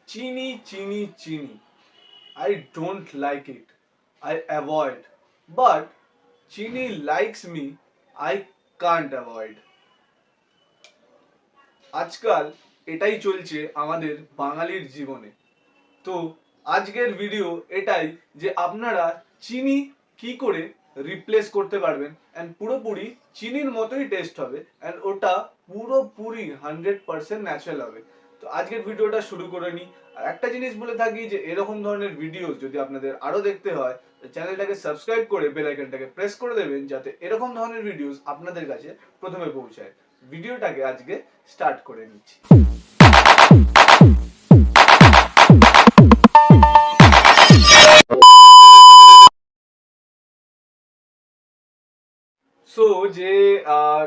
Chini, chini, chini. I don't like it. I avoid. But chini likes me. I can't avoid. আজকাল এটাই চলছে আমাদের বাঙালির জীবনে। তো আজকের ভিডিও এটাই যে আপনারা চিনি কি করে রিপ্লেস করতে পারবেন অ্যান্ড পুরোপুরি চিনির মতোই টেস্ট হবে অ্যান্ড ওটা পুরোপুরি 100% ন্যাচারাল হবে। তো আজকের ভিডিওটা শুরু করে নিই। আর একটা জিনিস বলে থাকি যে এরকম ধরনের ভিডিও যদি আপনাদের আরো দেখতে হয় চ্যানেলটাকে সাবস্ক্রাইব করে বেল আইকনটাকে প্রেস করে দেবেন যাতে এরকম ধরনের ভিডিওস আপনাদের কাছে প্রথমে পৌঁছায়। ভিডিওটাকে আজকে স্টার্ট করে নিচ্ছি। সো যে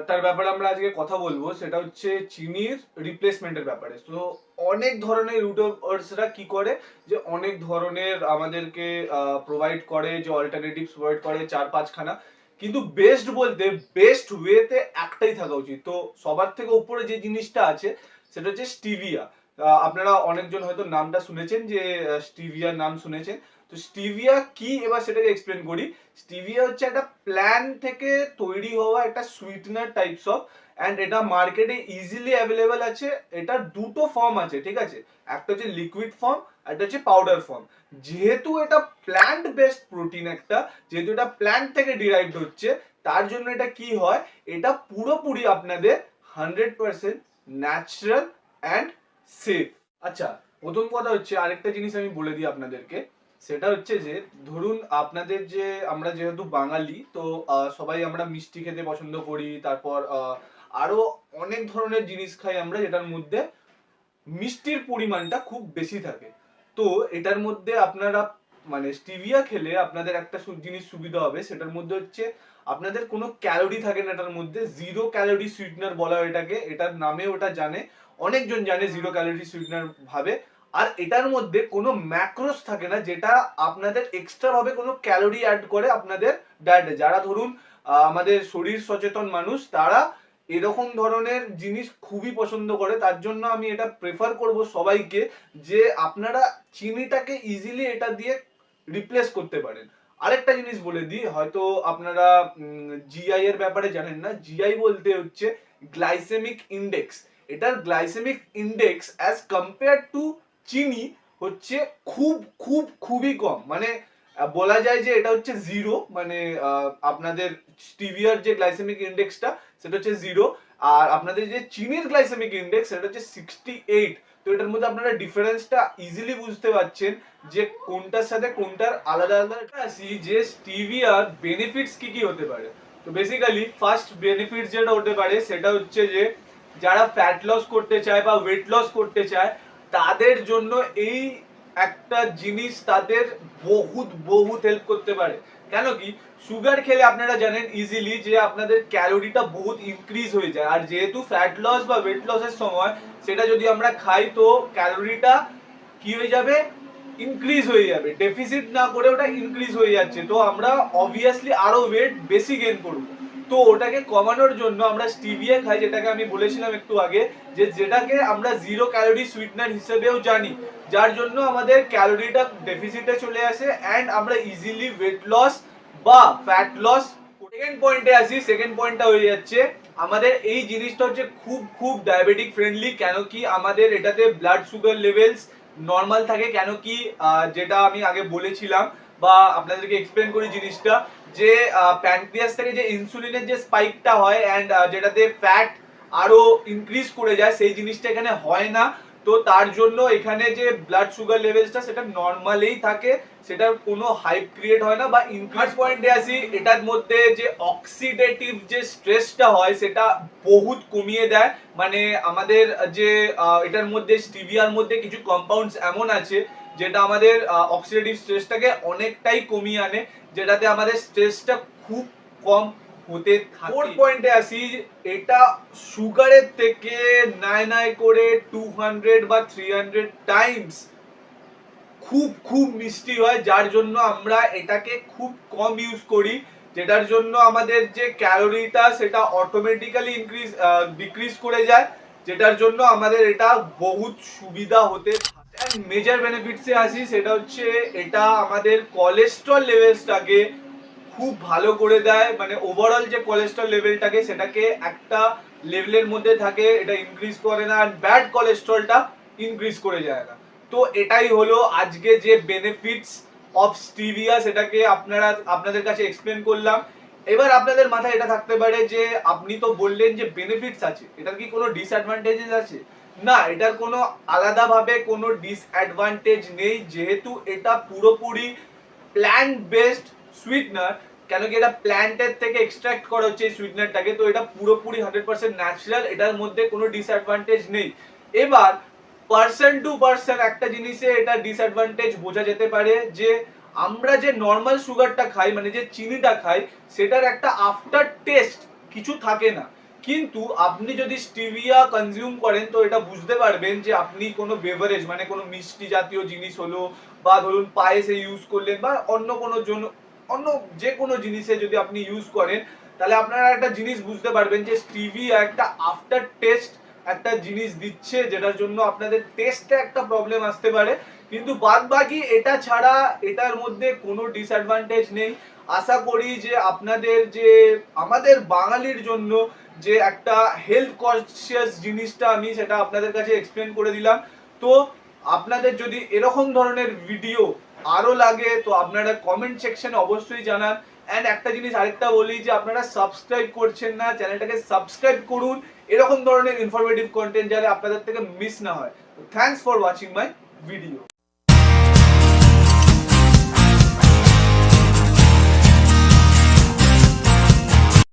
তার ব্যাপারে আমরা আজকে কথা বলবো সেটা হচ্ছে চিনির রিপ্লেসমেন্টের ব্যাপারে। তো অনেক ধরনের ইউটিউবার্সরা কি করে যে অনেক ধরনের আমাদেরকে প্রোভাইড করে, যে অল্টারনেটিভস প্রোভাইড করে 4-5খানা, কিন্তু বেস্ট বলতে বেস্ট ওয়েতে একটাই থাকা উচিত। তো সবার থেকে উপরে যে জিনিসটা আছে সেটা হচ্ছে স্টিভিয়া। আপনারা অনেকজন হয়তো নামটা শুনেছেন, যে স্টিভিয়ার নাম শুনেছেন। তো স্টিভিয়া কি এবার সেটাকে এক্সপ্লেন করি। স্টিভিয়া হচ্ছে একটা প্ল্যান্ট থেকে তৈরি হওয়া একটা সুইটনার টাইপস অফ, অ্যান্ড এটা মার্কেটে ইজিলি অ্যাভেলেবেল আছে। এটা দুটো ফর্ম আছে, ঠিক আছে, একটা হচ্ছে লিকুইড ফর্ম, একটা হচ্ছে পাউডার ফর্ম। যেহেতু এটা প্ল্যান্ট বেসড প্রোটিন, একটা যেহেতু এটা প্ল্যান্ট থেকে ডিরাইভড হচ্ছে, তার জন্য এটা কি হয়, এটা পুরোপুরি আপনাদের 100% ন্যাচারাল অ্যান্ড সেফ। আচ্ছা, প্রথম কথা হচ্ছে আরেকটা জিনিস আমি বলে দিই আপনাদেরকে, সেটা হচ্ছে যে ধরুন আপনাদের যে আমরা যেহেতু বাঙালি, তো সবাই আমরা মিষ্টি খেতে পছন্দ করি, তারপর আরো অনেক ধরনের জিনিস খাই আমরা যেটার মধ্যে মিষ্টির পরিমাণটা খুব বেশি থাকে। তো এটার মধ্যে আপনারা মানে স্টিভিয়া খেলে আপনাদের একটা জিনিস সুবিধা হবে, সেটার মধ্যে হচ্ছে আপনাদের কোনো ক্যালোরি থাকে না এটার মধ্যে। জিরো ক্যালোরি সুইটনার বলা হয় এটাকে, এটার নামে ওটা জানে, অনেকজন জানে জিরো ক্যালোরি সুইটনার ভাবে। আর এটার মধ্যে কোনো ম্যাক্রোস থাকে না যেটা আপনাদের এক্সট্রা ভাবে কোনো ক্যালোরি অ্যাড করে আপনাদের ডায়েটে। যারা ধরুন আমাদের শরীর সচেতন মানুষ, তারা এরকম ধরনের জিনিস খুবই পছন্দ করে। তার জন্য আমি এটা প্রেফার করব সবাইকে যে আপনারা চিনিটাকে ইজিলি এটা দিয়ে রিপ্লেস করতে পারেন। আরেকটা জিনিস বলে দিই, হয়তো আপনারা জিআই এর ব্যাপারে জানেন না। জিআই বলতে হচ্ছে গ্লাইসেমিক ইন্ডেক্স। এটার glycemic index as compared to চিনি হচ্ছে খুবই কম। মানে বলা যায় যে এটা হচ্ছে জিরো, মানে আপনাদের স্টিভিয়ার যে গ্লাইসেমিক ইন্ডেক্সটা সেটা হচ্ছে জিরো, আর আপনাদের যে চিনির গ্লাইসেমিক ইন্ডেক্স সেটা হচ্ছে 68। তো এটার মধ্যে আপনারা ডিফারেন্সটা ইজিলি বুঝতে পারছেন যে কোনটার সাথে কোনটার আলাদা আলাদা। আসি যে স্টিভিয়ার বেনিফিটস কি কি হতে পারে। তো বেসিক্যালি ফার্স্ট বেনিফিট যেটা হতে পারে সেটা হচ্ছে যে যারা ফ্যাট লস করতে চায় বা ওয়েট লস করতে চায় তাদের জন্য এই একটা জিনিস তাদের বহুত বহুত হেল্প করতে পারে। কেন কি, সুগার খেলে আপনারা জানেন ইজিলি যে আপনাদের ক্যালোরিটা বহুত ইনক্রিজ হয়ে যায়, আর যেহেতু ফ্যাট লস বা ওয়েট লসের সময় সেটা যদি আমরা খাই তো ক্যালোরিটা কি হয়ে যাবে, ইনক্রিজ হয়ে যাবে, ডেফিসিট না করে ওটা ইনক্রিজ হয়ে যাচ্ছে। তো আমরা অবভিয়াসলি আরো ওয়েট বেশি গেইন করব। তো ওটাকে কমানোর জন্য আমরা স্টিভিয়া খাই, যেটাকে আমি বলেছিলাম একটু আগে, যে যেটাকে আমরা জিরো ক্যালোরি সুইটনার হিসেবেও জানি, যার জন্য আমাদের ক্যালোরিটা ডেফিসিটে চলে আসে অ্যান্ড আমরা ইজিলি ওয়েট লস বা ফ্যাট লস। সেকেন্ড পয়েন্টে আসি। সেকেন্ড পয়েন্টটা হয়ে যাচ্ছে আমাদের এই জিনিসটা হচ্ছে খুব ডায়াবেটিক ফ্রেন্ডলি। কেন কি আমাদের এটাতে ব্লাড সুগার লেভেলস নর্মাল থাকে। কেন কি যেটা আমি আগে বলেছিলাম বা আপনাদেরকে এক্সপ্লেন করি জিনিসটা, যে প্যানক্রিয়াস থেকে যে ইনসুলিনের যে স্পাইকটা হয় অ্যান্ড যেটাতে ফ্যাট আরো ইনক্রিজ করে যায়, সেই জিনিসটা এখানে হয় না। তো তার জন্য এখানে যে ব্লাড সুগার লেভেলসটা সেটা নর্মালেই থাকে, সেটার কোনো হাইপ ক্রিয়েট হয় না বা ইনক্রিজ। পয়েন্টে আসি, এটার মধ্যে যে অক্সিডেটিভ যে স্ট্রেসটা হয় সেটা বহুত কমিয়ে দেয়। মানে আমাদের যে এটার মধ্যে স্টিভিয়ার মধ্যে কিছু কম্পাউন্ডস এমন আছে যেটা আমাদের অক্সিডেটিভ স্ট্রেসটাকে অনেকটাই কমিয়ে আনে, যেটাতে আমাদের স্ট্রেসটা খুব কম হতে থাকে। ফোর্থ পয়েন্টে আসি, এটা সুগারের থেকে নাই করে 200 বা 300 টাইমস খুব মিষ্টি হয়, যার জন্য আমরা এটাকে খুব কম ইউজ করি, যেটার জন্য আমাদের যে ক্যালোরিটা সেটা অটোমেটিক্যালি ডিক্রিজ করে যায়, যেটার জন্য আমাদের এটা বহুত সুবিধা হতে থাকে। মেজর বেনিফিটসে আসি, সেটা হচ্ছে এটা আমাদের কোলেস্ট্রল লেভেলসটাকে খুব ভালো করে দেয়, মানে ওভারঅল যে কোলেস্ট্রল লেভেলটাকে সেটাকে একটা লেভেলের মধ্যে থাকে, এটা ইনক্রিজ করে না, আর ব্যাড কোলেস্ট্রলটা ইনক্রিজ করে যায় না। তো এটাই হলো আজকে যে বেনিফিটস অফ স্টিভিয়া, সেটাকে আপনাদের কাছে এক্সপ্লেন করলাম। এবার আপনাদের মাথায় এটা থাকতে পারে যে আপনি তো বললেন যে বেনিফিটস আছে, এটার কি কোনো ডিসঅ্যাডভান্টেজেস আছে? না, এটার কোনো আলাদাভাবে কোনো ডিসঅ্যাডভান্টেজ নেই, যেহেতু এটা পুরোপুরি প্ল্যান্ট বেসড সুইটনার। কেন কি এটা প্ল্যান্টের থেকে এক্সট্রাক্ট করা হচ্ছে এই সুইটনারটাকে, তো এটা পুরোপুরি 100% ন্যাচারাল, এটার মধ্যে কোনো ডিসঅ্যাডভান্টেজ নেই। এবার পার্সন টু পার্সন একটা জিনিসে এটা ডিসঅ্যাডভান্টেজ বোঝা যেতে পারে, যে আমরা যে নর্মাল সুগারটা খাই, মানে যে চিনিটা খাই, সেটার একটা আফটার টেস্ট কিছু থাকে না। কিন্তু আপনি যদি স্টিভিয়া কনজিউম করেন তো এটা বুঝতে পারবেন যে আপনি কোনো বেভারেজ, মানে কোনো মিষ্টি জাতীয় জিনিস হলো, বা ধরুন পায়েসে ইউজ করলেন, বা অন্য যে কোনো জিনিসে যদি আপনি ইউজ করেন, তাহলে আপনারা একটা জিনিস বুঝতে পারবেন যে স্টিভিয়া একটা আফটার টেস্ট একটা জিনিস দিচ্ছে, যেটার জন্য আপনাদের টেস্টে একটা প্রবলেম আসতে পারে। কিন্তু বাদ বাকি এটা ছাড়া এটার মধ্যে কোনো ডিসঅ্যাডভান্টেজ নেই। আশা করি যে আপনাদের যে আমাদের বাঙালির জন্য যে একটা হেলথ কনসিয়াস জিনিসটা আমি সেটা আপনাদের কাছে এক্সপ্লেন করে দিলাম। তো আপনাদের যদি এরকম ধরনের ভিডিও আরো লাগে তো আপনারা কমেন্ট সেকশনে অবশ্যই জানান। এন্ড একটা জিনিস আরেকটা বলি, যে আপনারা সাবস্ক্রাইব করছেন না, চ্যানেলটাকে সাবস্ক্রাইব করুন, এরকম ধরনের ইনফরমেটিভ কন্টেন্ট যাতে আপনাদের থেকে মিস না হয়। Thanks for watching my video.